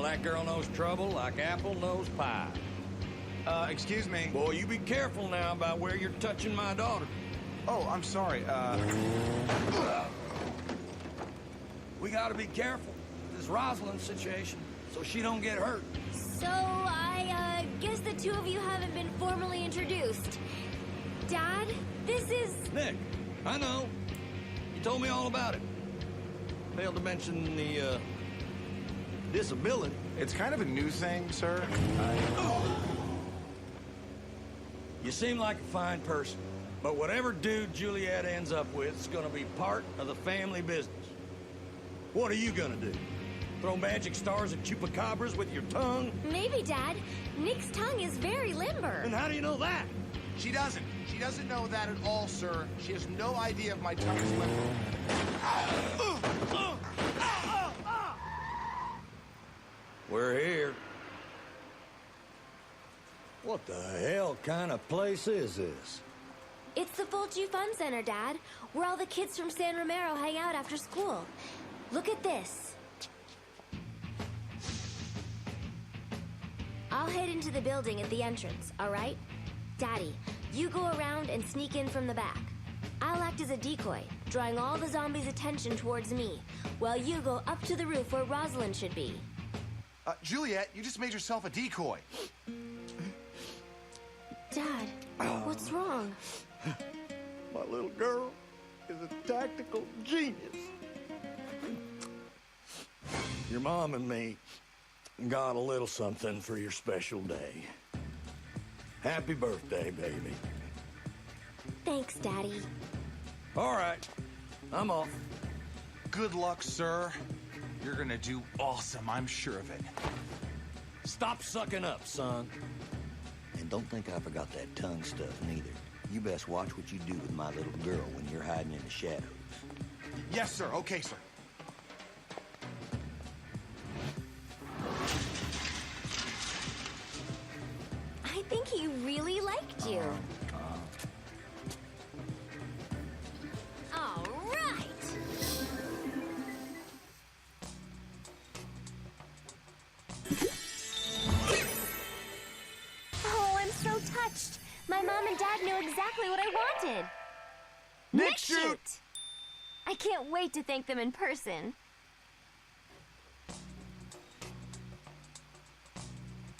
that girl knows trouble like apple knows pie. Excuse me. Boy, you be careful now about where you're touching my daughter. Oh, I'm sorry. We gotta be careful with this Rosalind situation so she don't get hurt. So, I guess the two of you haven't been formally introduced. Dad, this is... Nick, I know. You told me all about it. Failed to mention the, disability. It's kind of a new thing, sir. You seem like a fine person, but whatever dude Juliet ends up with is gonna be part of the family business. What are you gonna do? Throw magic stars at chupacabras with your tongue? Maybe, Dad. Nick's tongue is very limber. And how do you know that? She doesn't. She doesn't know that at all, sir. She has no idea if my tongue is limber. We're here. What the hell kind of place is this? It's the Fulci Fun Center, Dad, where all the kids from San Romero hang out after school. Look at this. I'll head into the building at the entrance, all right? Daddy, you go around and sneak in from the back. I'll act as a decoy, drawing all the zombies' attention towards me, while you go up to the roof where Rosalind should be. Juliet, you just made yourself a decoy. Dad, what's wrong? My little girl is a tactical genius. Your mom and me got a little something for your special day. Happy birthday, baby. Thanks, Daddy. All right, I'm off. Good luck, sir. You're gonna do awesome, I'm sure of it. Stop sucking up, son. And don't think I forgot that tongue stuff, neither. You best watch what you do with my little girl when you're hiding in the shadows. Yes, sir. Okay, sir. I think he really liked you. All right. Oh, I'm so touched. My mom and dad knew exactly what I wanted. Nick, shoot! I can't wait to thank them in person.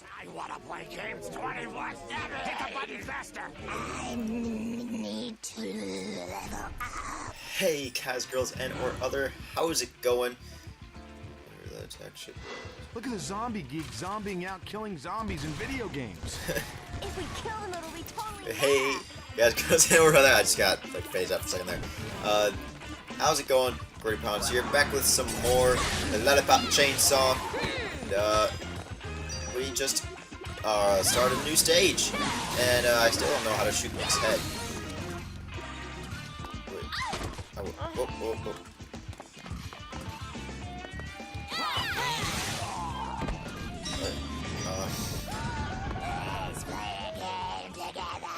I want to play games 24/7. Hit the button faster. I need to level up. Hey, guys, girls, and or other, how's it going? Look at the zombie geek zombieing out killing zombies in video games. If we kill them, it'll be totally Hey, guys, girls, and or other, I just got like phased out for a second there. How's it going? QWERTYpounds here, back with some more Lollipop Chainsaw. And, we just started a new stage, and I still don't know how to shoot Nick's head. Wait. Whoa. Let's play a game together.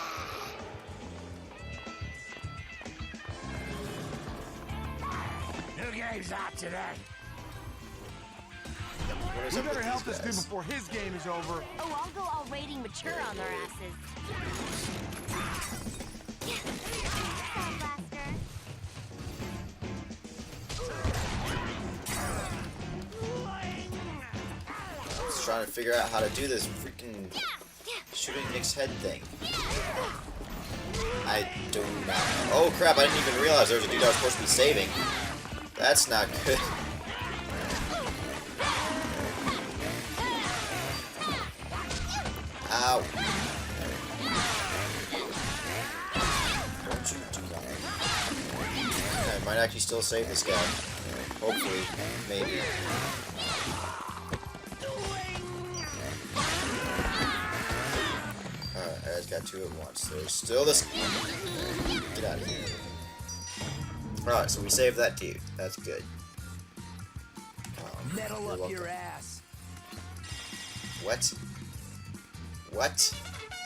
New game's out today. We better help this dude before his game is over. Oh, I'll go all rating mature on their asses. Just trying to figure out how to do this freaking shooting Nick's head thing. I do not. Oh crap! I didn't even realize there was a dude I was supposed to be saving. That's not good. Ow. Don't you do that. I might actually still save this guy. Hopefully. Maybe. Alright, I just got two at once. There's still this. Get out of here. Alright, so we saved that dude. That's good. Metal up your ass. What? What?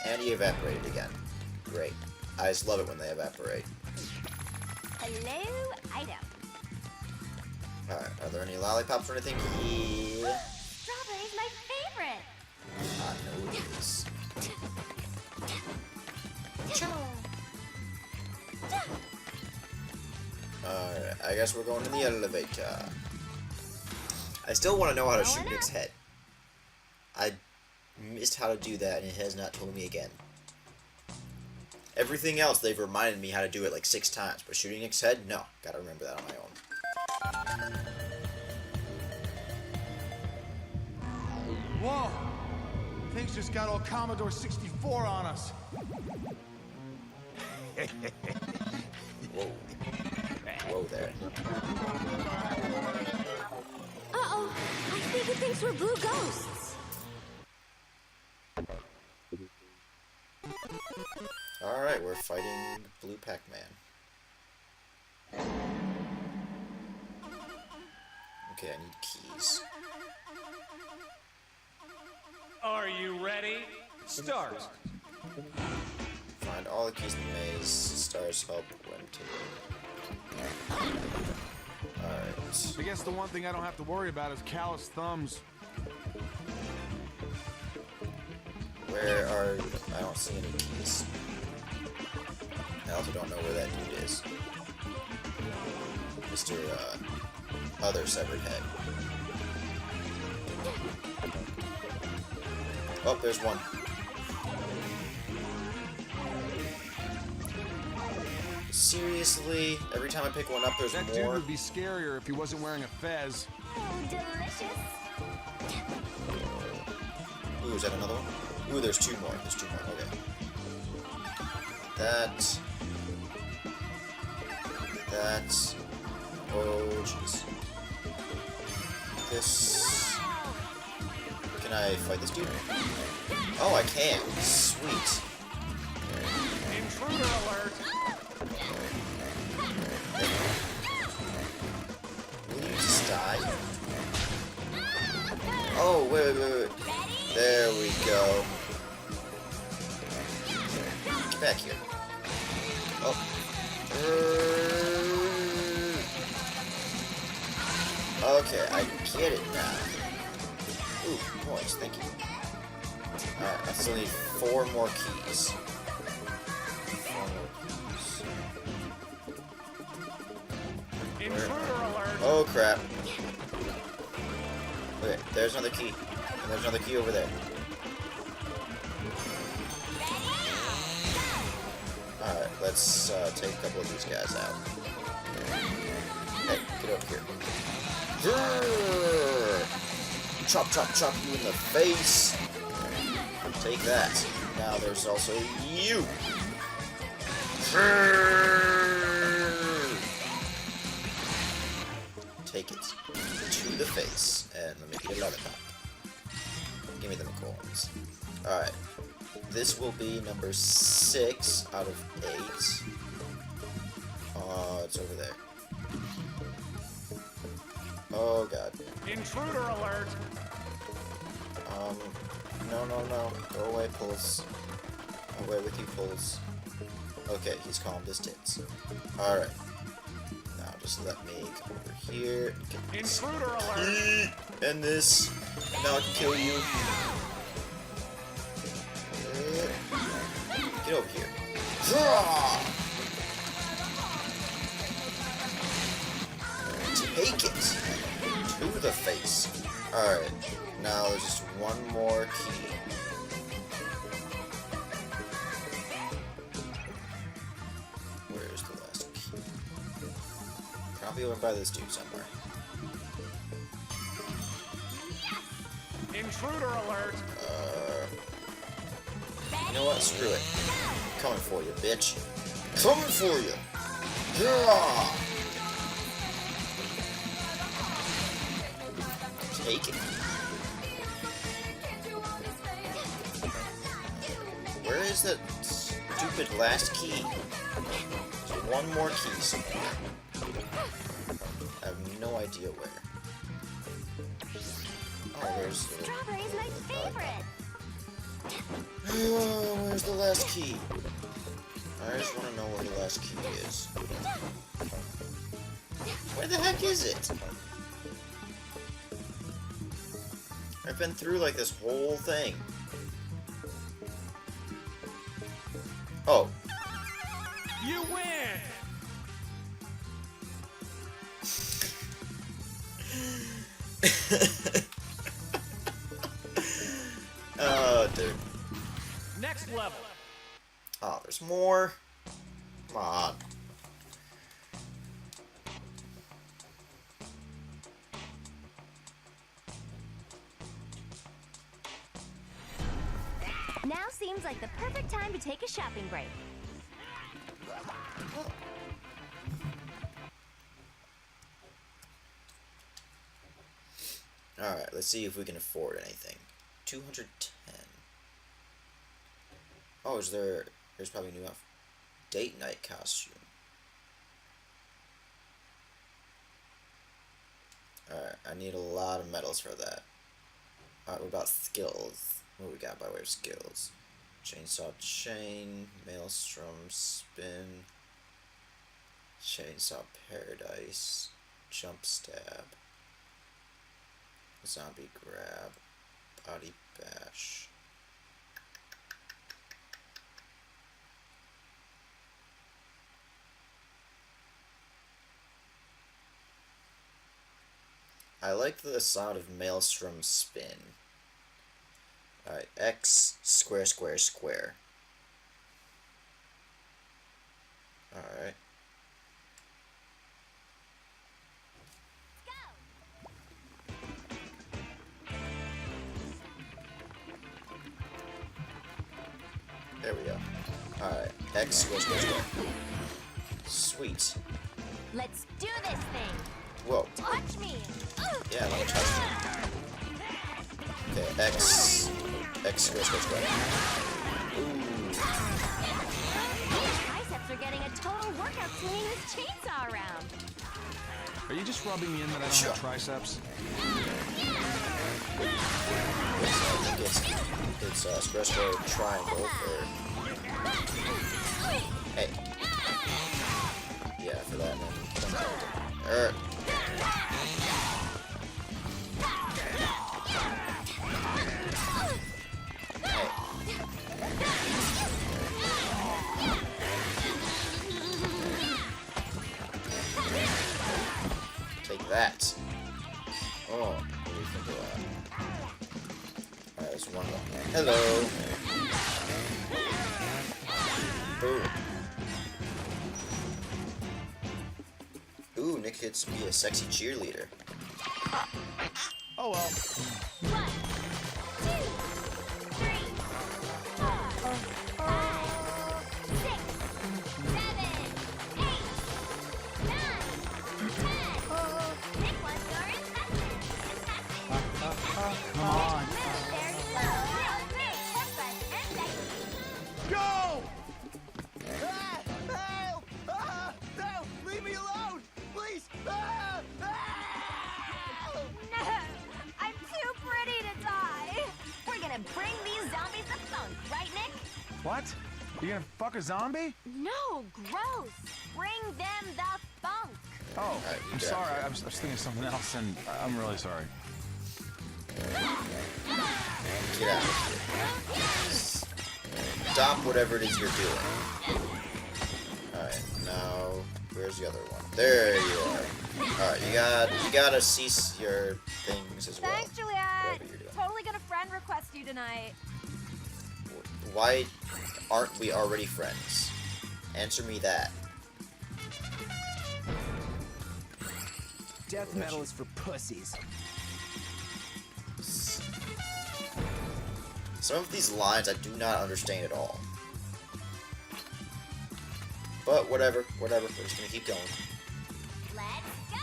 And he evaporated again. Great. I just love it when they evaporate. Hello, item. Alright, are there any lollipops or anything here? Strawberries, I know it is. Alright, I guess we're going in the elevator. I still want to know how to shoot Nick's head. I missed how to do that, and it has not told me again. Everything else, they've reminded me how to do it like 6 times, but shooting Nick's head, no. Gotta remember that on my own. Whoa! Things just got all Commodore 64 on us. Whoa. Whoa there. Uh-oh, I think it thinks we're blue ghosts. Alright, we're fighting Blue Pac-Man. Okay, I need keys. Are you ready? Start. Find all the keys in the maze. Stars help when taken. Alright. I guess the one thing I don't have to worry about is calloused thumbs. Where are... I don't see any keys. I also don't know where that dude is. Mr. Other Severed Head. Oh, there's one. Seriously? Every time I pick one up, there's That more? dude would be scarier if he wasn't wearing a fez. Oh, delicious. Ooh, is that another one? Ooh, there's 2 more. There's 2 more. Okay. That. Oh, jeez. This. Can I fight this dude? Oh, I can. Sweet. Intruder alert! Will you just die? Oh, wait. There we go. Get back here. Oh. Okay, I get it now. Ooh, points, thank you. Alright, I still need 4 more keys. 4 more keys. Intruder alert! Oh crap. Okay, there's another key. And there's another key over there. Alright, let's take a couple of these guys out. Hey, get over here. Chop, chop, chop you in the face. Take that. Now there's also you. Take it to the face, and let me get a lollipop. Give me them coins. Alright. This will be number 6 out of 8. It's over there. Oh god. Intruder alert! No. Go away, Pulse. Away with you, Pulse. Okay, he's calmed his tits. Alright. Now just let me come over here. Get Intruder alert! and this. Now I can kill you. Get over here. Take it to the face. Alright, now there's just one more key. Where's the last key? Probably over by this dude somewhere. Intruder alert! You know what? Screw it. Coming for you, bitch. Coming for you! Yeah! Take it. Where is that stupid last key? There's one more key somewhere. I have no idea where. Oh, there's the... Strawberry's my favorite. Oh, where's the last key? I just want to know where the last key is. Where the heck is it? I've been through like this whole thing. Oh. You win! Oh, dude. Next level. Oh, there's more. Come on. Now seems like the perfect time to take a shopping break. Alright, let's see if we can afford anything. 210. Oh, there's probably a new date night costume. Alright, I need a lot of medals for that. Alright, what about skills? What we got by way of skills? Chainsaw chain, maelstrom spin, chainsaw paradise, jump stab, zombie grab, body bash. I like the sound of maelstrom spin. Alright, X, square, square, square. Alright. There we go. Alright, X, square, square, square. Sweet. Let's do this thing. Whoa. Touch me. Yeah, let me touch you. Okay, X, square, square, square. Triceps are getting a total workout swinging this chainsaw around. Are you just rubbing me in that I don't have triceps? I think it's square, square, triangle for... Hey. Yeah, for that one. Take that. Oh, what do you think of that? Alright, there's one left. Hello. Boom. Ooh, Nick gets to be a sexy cheerleader. Oh well. 1, 2, 3, 4, 5, 6, 7, 8, 9, 10. Nick wants your investment. Come on. Very slow. Nick, have fun and sexy. Go! Help! No! Leave me alone! Please! No, I'm too pretty to die. We're gonna bring these zombies the funk, right, Nick? What? You gonna fuck a zombie? No, gross. Bring them the funk. Oh, you I'm get sorry. out. I was thinking of something else, and I'm really sorry. Get out of here. Stop whatever it is you're doing. Alright, now where's the other one? There you are. Alright, you gotta cease your things as well. Thanks, Juliet. Whatever you're doing. Totally gonna friend request you tonight. Why aren't we already friends? Answer me that. Death metal is for pussies. Some of these lines I do not understand at all. But whatever, we're just gonna keep going. Let's go.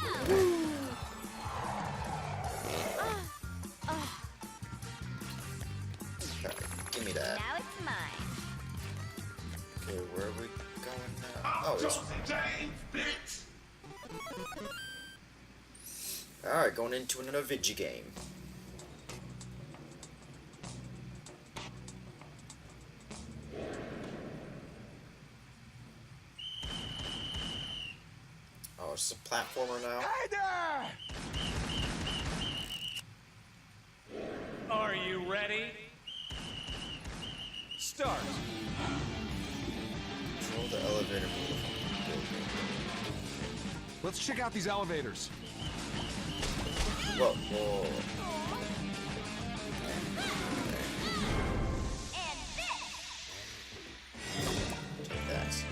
Okay, give me that. Now it's mine. Okay, where are we going now? Oh, this one. Alright, going into another video game. Oh, it's a platformer now? Hey there! Start. Control the elevator move. Let's check out these elevators. Whoa, whoa. Take that.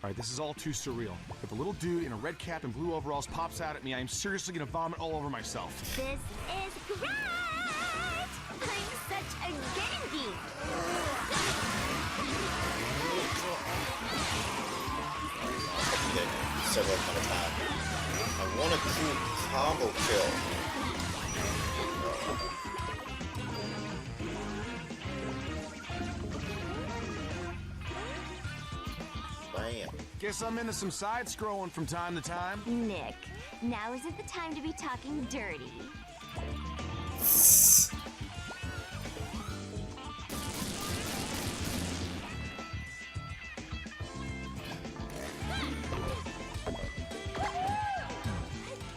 All right, this is all too surreal. If a little dude in a red cap and blue overalls pops out at me, I am seriously gonna vomit all over myself. This is great! I'm such a game geek! Several at a time. I want a cool combo kill. Bam. Guess I'm into some side-scrolling from time to time. Nick, now isn't the time to be talking dirty.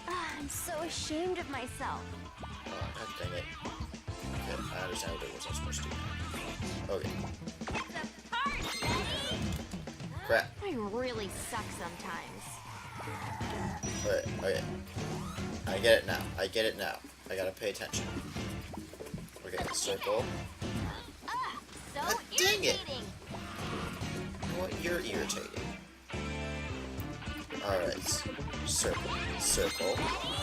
I'm so ashamed of myself. Oh, God dang it. Okay, I understand what it was I was supposed to do. Okay. Crap. I really suck sometimes. Okay, okay. I get it now. I get it now. I gotta pay attention. Okay, circle. So God dang it. irritating. You know what? You're irritating. Alright. Circle. Circle.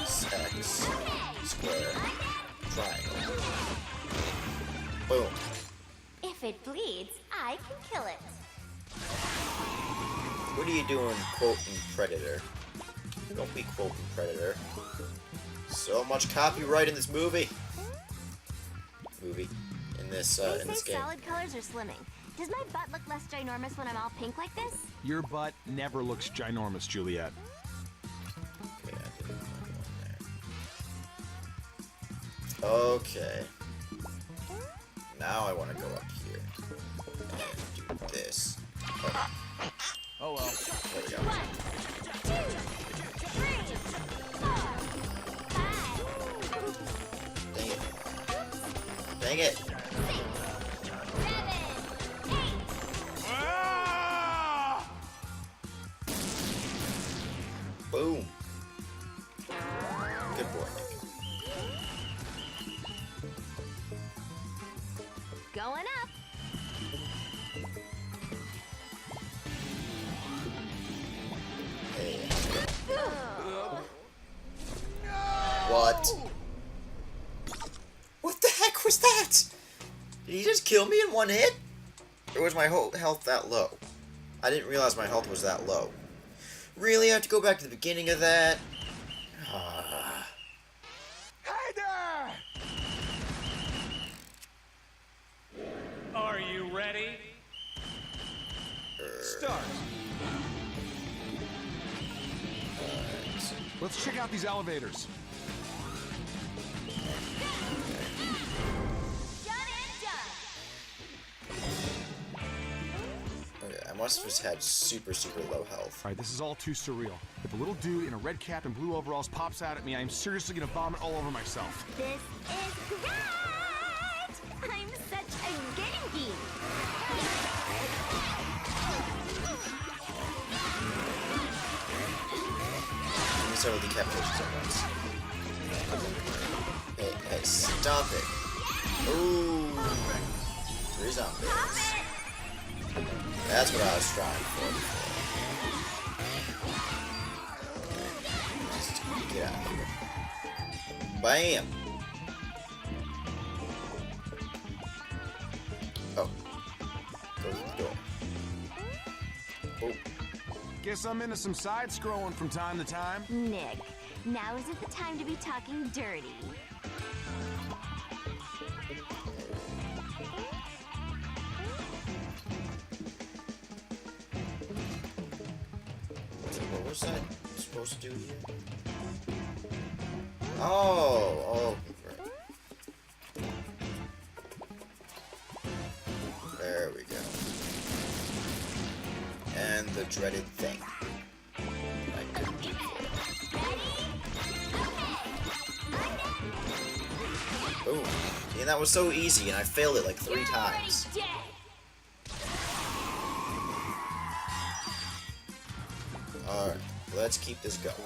X. Square. Triangle. Boom. If it bleeds, I can kill it. What are you doing quoting Predator? Don't be quoting Predator. So much copyright in this movie. In this They say game. solid colors are slimming. Does my butt look less ginormous when I'm all pink like this? Your butt never looks ginormous, Juliet. Okay, I didn't want to go in there. Okay. Now I want to go up here and do this. Oh well. There we go. 1, 2, 3, 4, 5. Dang it. Dang it. 6, 7, 8. Boom. Good boy, Nick. Going up. Hey. What? What the heck was that? Did he just kill me in one hit? Or was my whole health that low? I didn't realize my health was that low. Really? I have to go back to the beginning of that? Hey there! Are you ready? Start. Let's check out these elevators. Done and done. Okay, I must have just had super low health. All right, this is all too surreal. If a little dude in a red cap and blue overalls pops out at me, I am seriously gonna vomit all over myself. This is great! I'm such a game geek. Let me start with decapitations at once. Hey, stop it. Ooh. 3 zombies. That's what I was trying for before. Just get out of here. Bam! Oh. Close the door. Oh. Guess I'm into some side-scrolling from time to time. Nick, now isn't the time to be talking dirty. What was that supposed to do here? Oh, right. There we go. And the dreaded thing. I couldn't do before. Boom. See And that was so easy, and I failed it like 3 times. Dead. Alright, let's keep this going.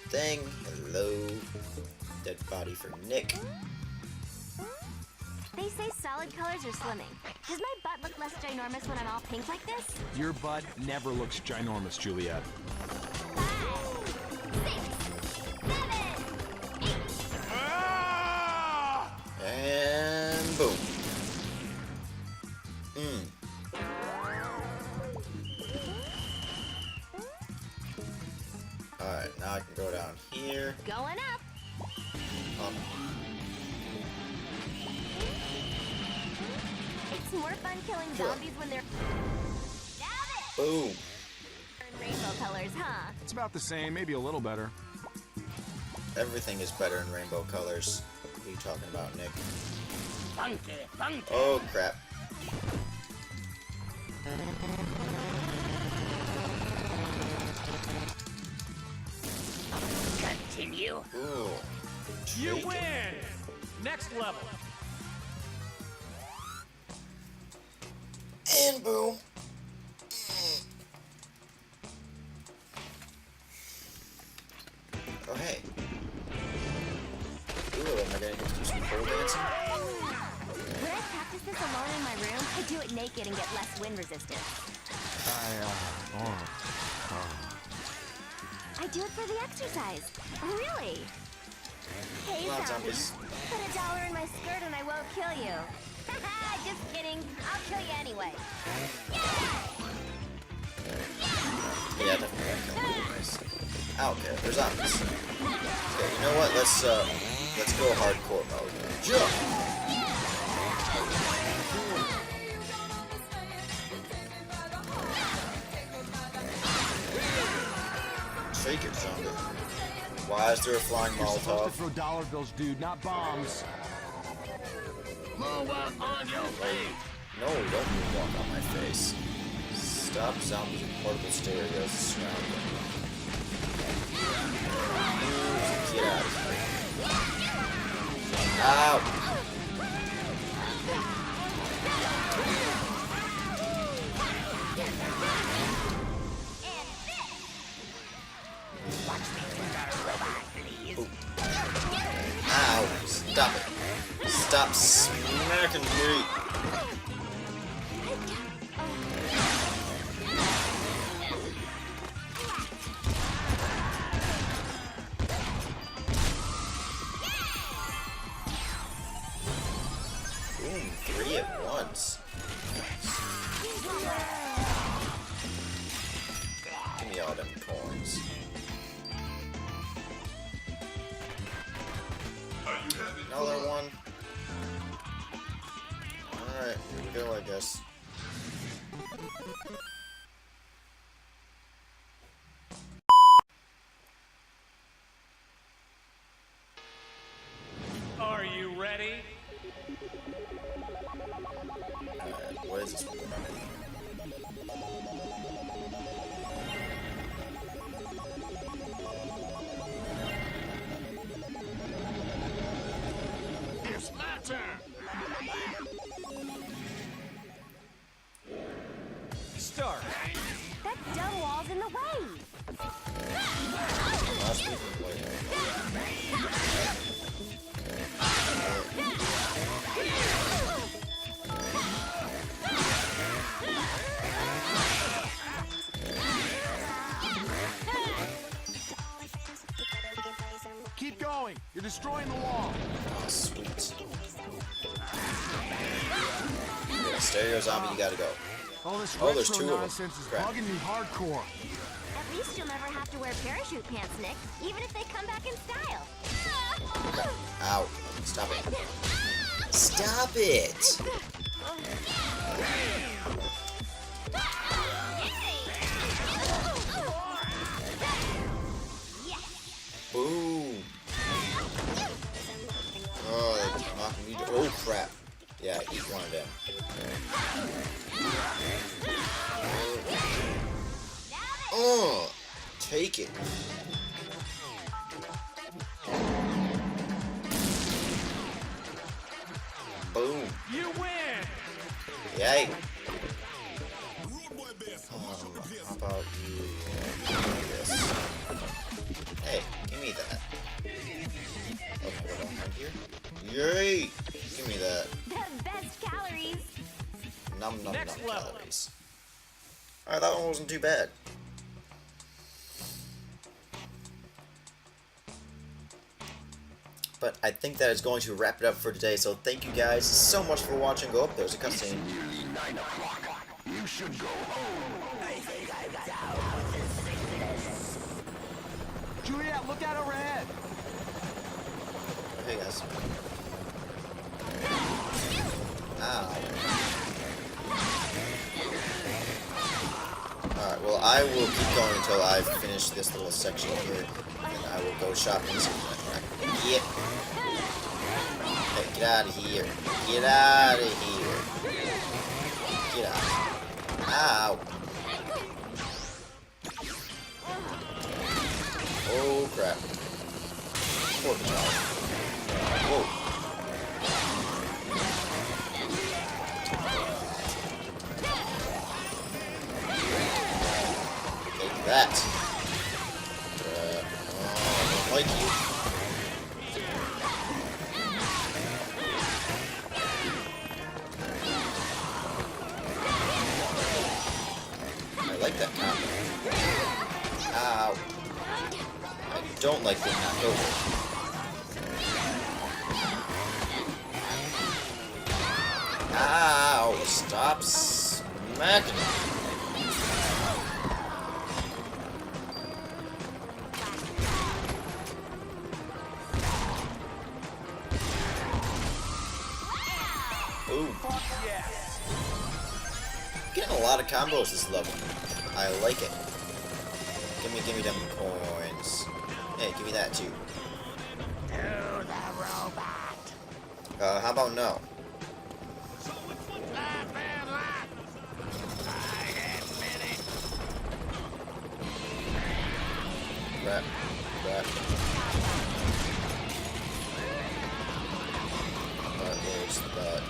Thing. Hello. Dead body for Nick. They say solid colors are slimming. Does my butt look less ginormous when I'm all pink like this? Your butt never looks ginormous, Juliet. 5, 6, 7, 8. And boom. Alright, now I can go down here. Going up. Up. It's more fun killing zombies when they're... Boom. In rainbow colors, huh? It's about the same, maybe a little better. Everything is better in rainbow colors. What are you talking about, Nick? Funky, funky. Oh, crap. Continue. Ooh. You Take it. win! Next level. And boom. Oh, hey. Ooh, am I gonna get to do some pole dancing? When I practice this alone in my room, I do it naked and get less wind resistance. I do it for the exercise. Really? Hey, Come on, zombies. zombies. Put $1 in my skirt and I won't kill you. Haha, just kidding. I'll kill you anyway. Yeah, definitely. Nice. I don't care. There's zombies. Okay, you know what? Let's go hardcore mode. Jump! Take it, zombie. Why is there a flying You're supposed to Molotov? throw dollar bills, dude, not bombs. Moonwalk on your face. No, don't moonwalk on my face. Stop zombies with portable stereos surrounding. Get out of here. Ow! Ow! Stop it! Stop smacking me! Boom, 3 at once. Give me all them coins. Another one. Alright, here we go, I guess. Are you ready? What is this one? It's my turn. Start. That dumb wall's in the way. Last week we played. Keep going. You're destroying the wall. Oh, sweet. Yeah, stereo zombie, you gotta go. Oh, this Oh, there's retro 2 of them. nonsense is Crap. bugging me hardcore. At least you'll never have to wear parachute pants, Nick, even if they come back in style. Ow. Stop it. Stop it! Boom. Oh, they're knocking me down. Oh, crap. Yeah, eat one of them. Oh, take it. Yay! How about you do this? Hey, give me that. Oh, hold on, right here. Yay! Give me that. The best calories. Num num Next num level. calories. Alright, that one wasn't too bad. But I think that is going to wrap it up for today, so thank you guys so much for watching. Oh, there's a cutscene. Nearly 9 o'clock. You should go home. I think I got out of this sickness. Juliet, look out overhead. Hey guys. Ow. Alright, well I will keep going until I finish this little section here. And I will go shopping. Yep. Hey, get out of here. Get out of here. Get out. Ow. Oh crap. Poor child. Whoa. Take that. I don't like you. I like that combo. Ow. I don't like being knocked over. Ow! Stop smacking me. Ooh. Yes. Getting a lot of combos this level. I like it. Give me them coins. Hey, give me that too. To the robot. How about no? Laugh and laugh. I admit it. Crap. Crap. Alright, there's that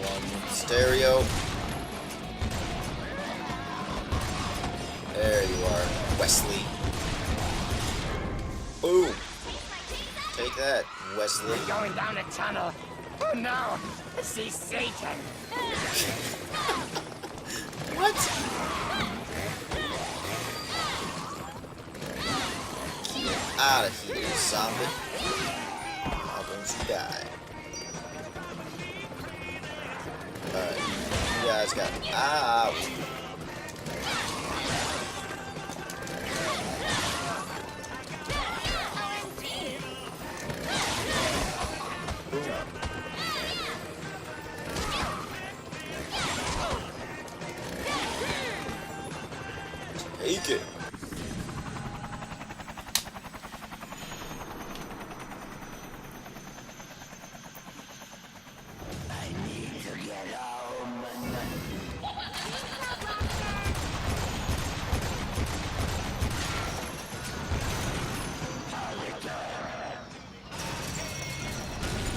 one stereo. There you are, Wesley. Boom! Take that, Wesley. We're going down a tunnel. Oh no! See Satan. What? Get out of here, zombie. How don't you die? Alright, you guys got. Ow! Take it. I need to get home.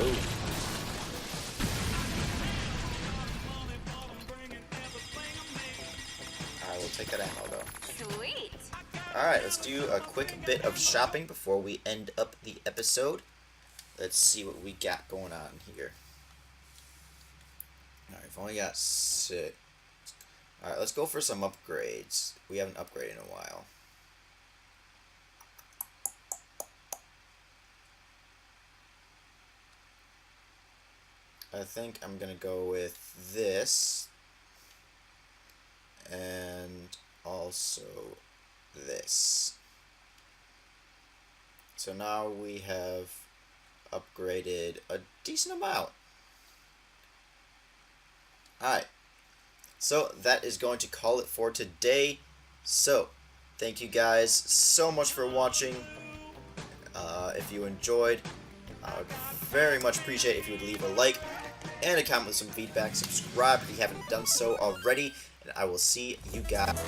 Ooh. I will take that ammo though. Sweet. Alright, let's do a quick bit of shopping before we end up the episode. Let's see what we got going on here. Alright, we've only got 6. Alright, let's go for some upgrades. We haven't upgraded in a while. I think I'm gonna go with this. And also this. So now we have upgraded a decent amount. Alright, so that is going to call it for today. So, thank you guys so much for watching. If you enjoyed, I would very much appreciate if you would leave a like and a comment with some feedback. Subscribe if you haven't done so already. I will see you guys.